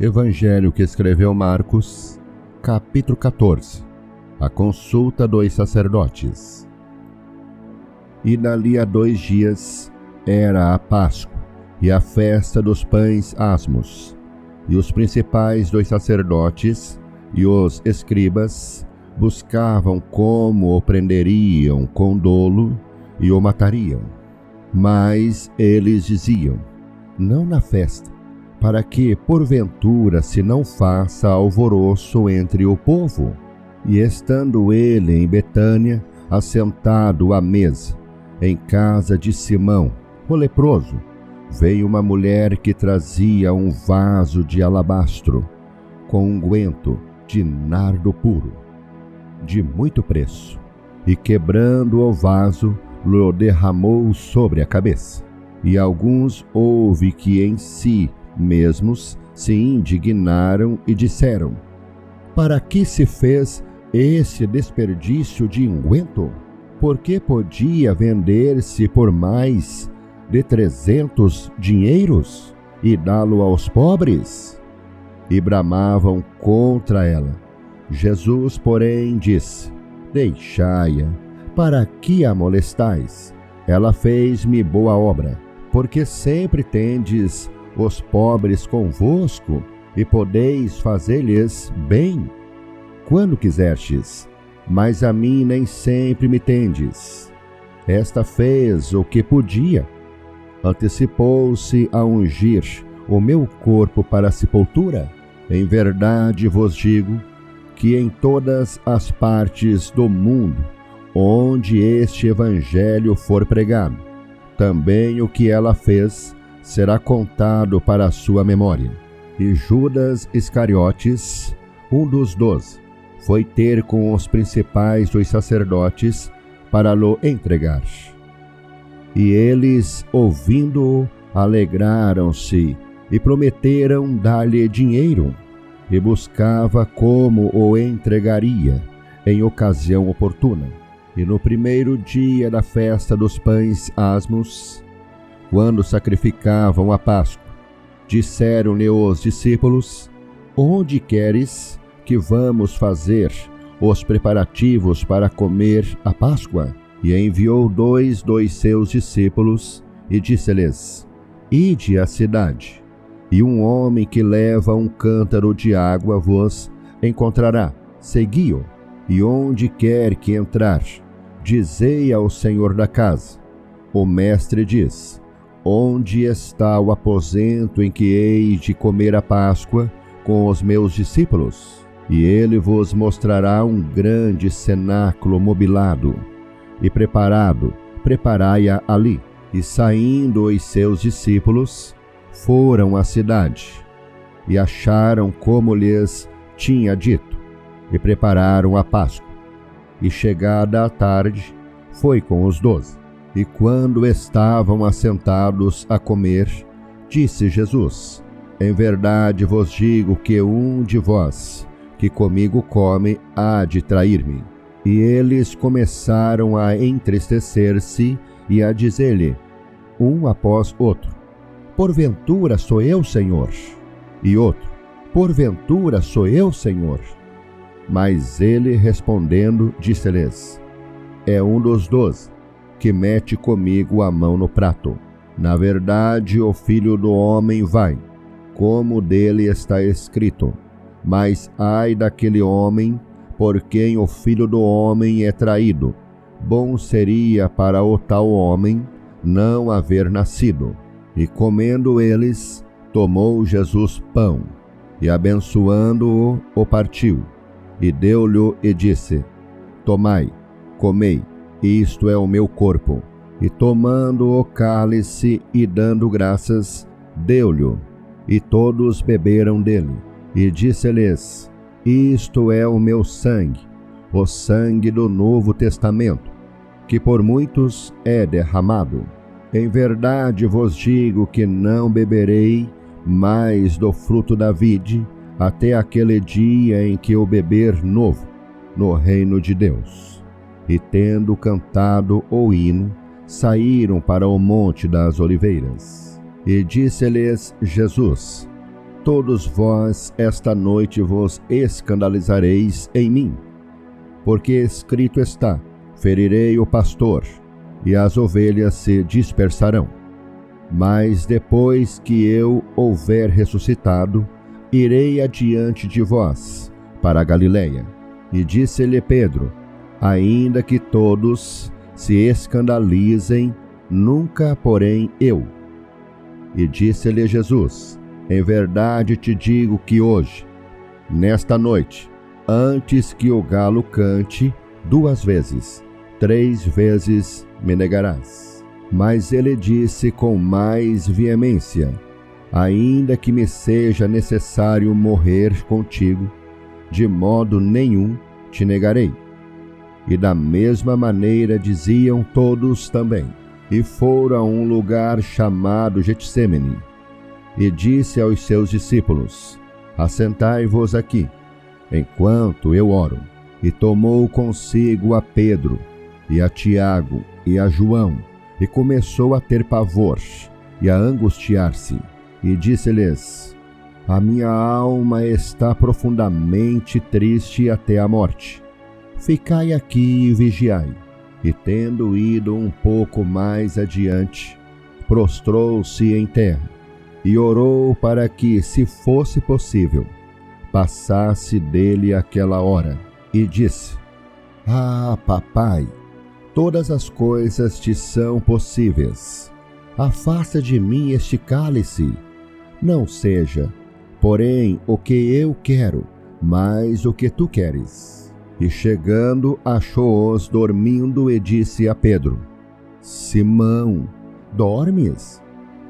Evangelho que escreveu Marcos, capítulo 14. A consulta dos sacerdotes. E dali a 2 dias era a Páscoa e a festa dos pães asmos. E os principais dos sacerdotes e os escribas buscavam como o prenderiam com dolo e o matariam. Mas eles diziam: não na festa, para que, porventura, se não faça alvoroço entre o povo. E estando ele em Betânia, assentado à mesa, em casa de Simão, o leproso, veio uma mulher que trazia um vaso de alabastro, com unguento de nardo puro, de muito preço, e quebrando o vaso, lhe derramou sobre a cabeça. E alguns houve que em si mesmos se indignaram e disseram: para que se fez esse desperdício de unguento? Porque podia vender-se por mais de 300 dinheiros e dá-lo aos pobres? E bramavam contra ela. Jesus, porém, disse: deixai-a, para que a molestais? Ela fez-me boa obra, porque sempre tendes os pobres convosco, e podeis fazer-lhes bem quando quiserdes, mas a mim nem sempre me tendes. Esta fez o que podia, antecipou-se a ungir o meu corpo para a sepultura. Em verdade vos digo que em todas as partes do mundo, onde este evangelho for pregado, também o que ela fez será contado para a sua memória. E Judas Iscariotes, um dos 12, foi ter com os principais dos sacerdotes para lhe entregar. E eles, ouvindo-o, alegraram-se e prometeram dar-lhe dinheiro, e buscava como o entregaria em ocasião oportuna. E no primeiro dia da festa dos pães asmos, quando sacrificavam a Páscoa, disseram-lhe os discípulos: onde queres que vamos fazer os preparativos para comer a Páscoa? E enviou 2 dos seus discípulos e disse-lhes: ide à cidade, e um homem que leva um cântaro de água vos encontrará. Segui-o, e onde quer que entrar, dizei ao senhor da casa: o mestre diz: onde está o aposento em que hei de comer a Páscoa com os meus discípulos? E ele vos mostrará um grande cenáculo mobilado e preparado, preparai-a ali. E saindo os seus discípulos, foram à cidade, e acharam como lhes tinha dito, e prepararam a Páscoa. E chegada a tarde, foi com os 12. E quando estavam assentados a comer, disse Jesus: em verdade vos digo que um de vós, que comigo come, há de trair-me. E eles começaram a entristecer-se e a dizer-lhe, um após outro: porventura sou eu, Senhor? E outro: porventura sou eu, Senhor? Mas ele, respondendo, disse-lhes: é um dos 12, que mete comigo a mão no prato. Na verdade, o Filho do Homem vai, como dele está escrito. Mas ai daquele homem por quem o Filho do Homem é traído. Bom seria para o tal homem não haver nascido. E comendo eles, tomou Jesus pão, e abençoando-o, o partiu, e deu-lhe e disse: tomai, comei, isto é o meu corpo. E tomando o cálice e dando graças, deu-lhe, e todos beberam dele. E disse-lhes: isto é o meu sangue, o sangue do Novo Testamento, que por muitos é derramado. Em verdade vos digo que não beberei mais do fruto da vide, até aquele dia em que o beber novo no reino de Deus. E tendo cantado o hino, saíram para o monte das Oliveiras. E disse-lhes Jesus: todos vós esta noite vos escandalizareis em mim. Porque escrito está: ferirei o pastor, e as ovelhas se dispersarão. Mas depois que eu houver ressuscitado, irei adiante de vós, para a Galileia. E disse-lhe Pedro: ainda que todos se escandalizem, nunca, porém, eu. E disse-lhe Jesus: em verdade te digo que hoje, nesta noite, antes que o galo cante 2 vezes, 3 vezes me negarás. Mas ele disse com mais veemência: ainda que me seja necessário morrer contigo, de modo nenhum te negarei. E da mesma maneira diziam todos também. E foram a um lugar chamado Getsêmani, e disse aos seus discípulos: assentai-vos aqui, enquanto eu oro. E tomou consigo a Pedro, e a Tiago, e a João, e começou a ter pavor, e a angustiar-se. E disse-lhes: a minha alma está profundamente triste até a morte. Ficai aqui e vigiai. E tendo ido um pouco mais adiante, prostrou-se em terra, e orou para que, se fosse possível, passasse dele aquela hora. E disse: ah, papai, todas as coisas te são possíveis. Afasta de mim este cálice. Não seja, porém, o que eu quero, mas o que tu queres. E chegando, achou-os dormindo e disse a Pedro: Simão, dormes?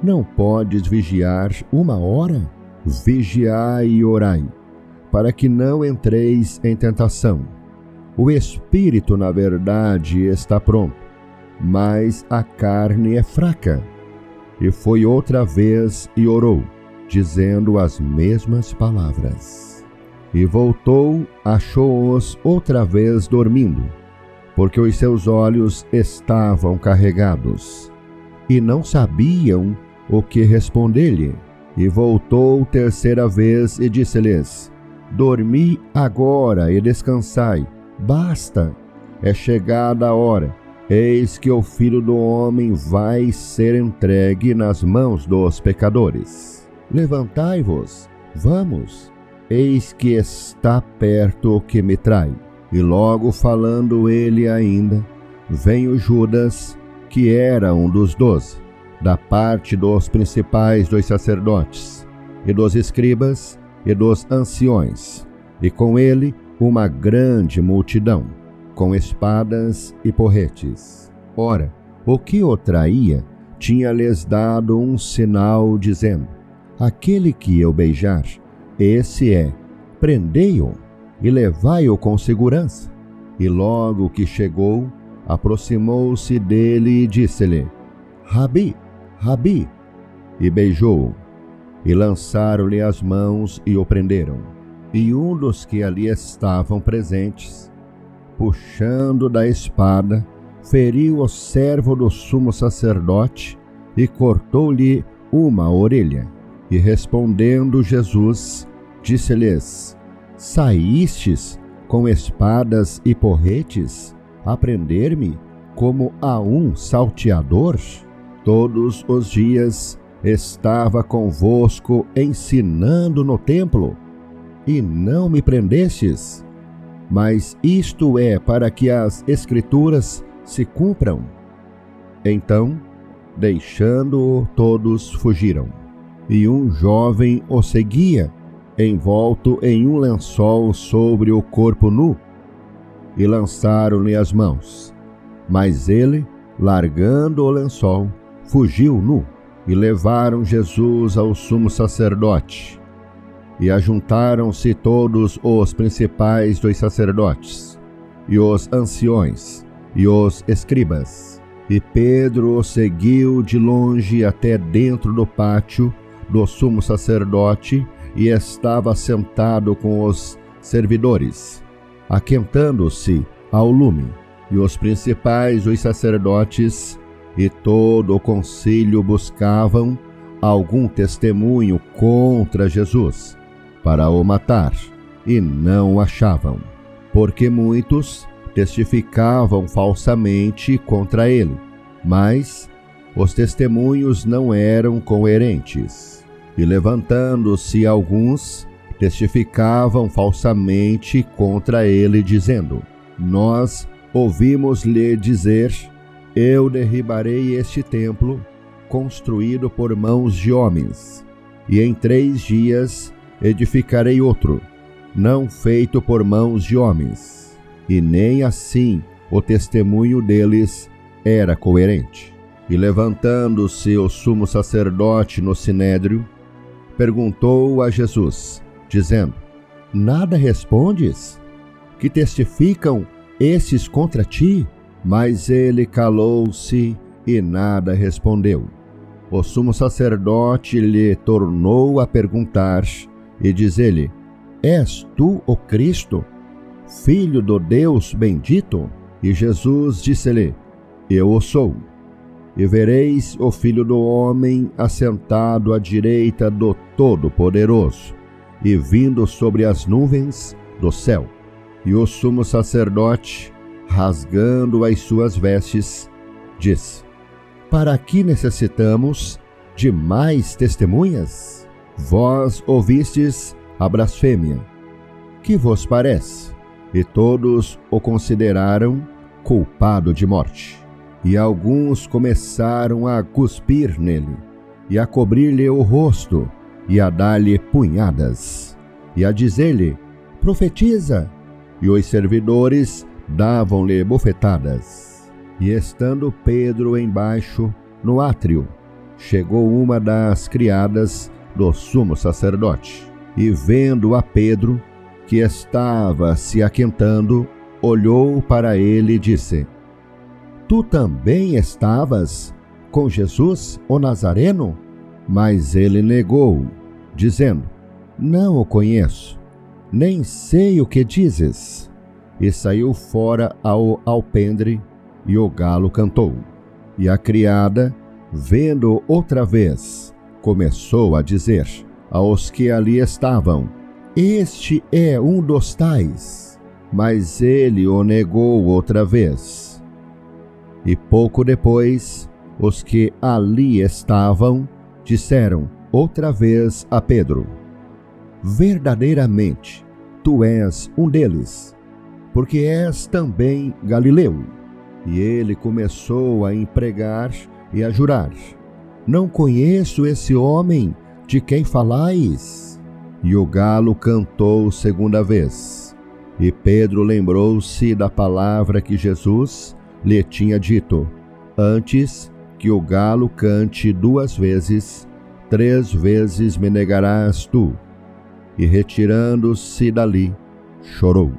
Não podes vigiar 1 hora? Vigiai e orai, para que não entreis em tentação. O espírito, na verdade, está pronto, mas a carne é fraca. E foi outra vez e orou, dizendo as mesmas palavras. E voltou, achou-os outra vez dormindo, porque os seus olhos estavam carregados, e não sabiam o que responder-lhe. E voltou 3ª vez e disse-lhes: dormi agora e descansai, basta, é chegada a hora, eis que o Filho do Homem vai ser entregue nas mãos dos pecadores. Levantai-vos, vamos, eis que está perto o que me trai. E logo falando ele ainda, vem o Judas, que era um dos 12, da parte dos principais dos sacerdotes, e dos escribas, e dos anciões, e com ele uma grande multidão, com espadas e porretes. Ora, o que o traía tinha-lhes dado um sinal, dizendo: aquele que eu beijar, esse é, prendei-o e levai-o com segurança. E logo que chegou, aproximou-se dele e disse-lhe: Rabi, Rabi, e beijou-o. E lançaram-lhe as mãos e o prenderam. E um dos que ali estavam presentes, puxando da espada, feriu o servo do sumo sacerdote e cortou-lhe uma orelha. E respondendo Jesus, disse-lhes: saístes com espadas e porretes a prender-me como a um salteador? Todos os dias estava convosco ensinando no templo, e não me prendestes. Mas isto é para que as Escrituras se cumpram. Então, deixando-o, todos fugiram. E um jovem o seguia, envolto em um lençol sobre o corpo nu, e lançaram-lhe as mãos. Mas ele, largando o lençol, fugiu nu. E levaram Jesus ao sumo sacerdote. E ajuntaram-se todos os principais dos sacerdotes, e os anciões, e os escribas. E Pedro o seguiu de longe até dentro do pátio do sumo sacerdote, e estava sentado com os servidores, aquentando-se ao lume. E os principais dos sacerdotes e todo o concílio buscavam algum testemunho contra Jesus, para o matar, e não o achavam, porque muitos testificavam falsamente contra ele, mas os testemunhos não eram coerentes. E levantando-se alguns, testificavam falsamente contra ele, dizendo: Nós ouvimos-lhe dizer: Eu derribarei este templo, construído por mãos de homens, e em 3 dias edificarei outro, não feito por mãos de homens. E nem assim o testemunho deles era coerente. E levantando-se o sumo sacerdote no sinédrio, perguntou a Jesus, dizendo: Nada respondes? Que testificam esses contra ti? Mas ele calou-se e nada respondeu. O sumo sacerdote lhe tornou a perguntar e diz-lhe: És tu o Cristo, Filho do Deus bendito? E Jesus disse-lhe: Eu o sou. E vereis o Filho do Homem assentado à direita do Todo-Poderoso, e vindo sobre as nuvens do céu. E o sumo sacerdote, rasgando as suas vestes, disse: Para que necessitamos de mais testemunhas? Vós ouvistes a blasfêmia. Que vos parece? E todos o consideraram culpado de morte. E alguns começaram a cuspir nele, e a cobrir-lhe o rosto, e a dar-lhe punhadas, e a dizer-lhe: Profetiza! E os servidores davam-lhe bofetadas. E estando Pedro embaixo, no átrio, chegou uma das criadas do sumo sacerdote, e vendo a Pedro, que estava se aquentando, olhou para ele e disse: Tu também estavas com Jesus, o Nazareno? Mas ele negou, dizendo: Não o conheço, nem sei o que dizes. E saiu fora ao alpendre, e o galo cantou. E a criada, vendo outra vez, começou a dizer aos que ali estavam: Este é um dos tais. Mas ele o negou outra vez. E pouco depois, os que ali estavam disseram outra vez a Pedro: Verdadeiramente, tu és um deles, porque és também galileu. E ele começou a impregar e a jurar: Não conheço esse homem de quem falais. E o galo cantou segunda vez. E Pedro lembrou-se da palavra que Jesus lhe tinha dito: Antes que o galo cante 2 vezes, 3 vezes me negarás tu. E retirando-se dali, chorou.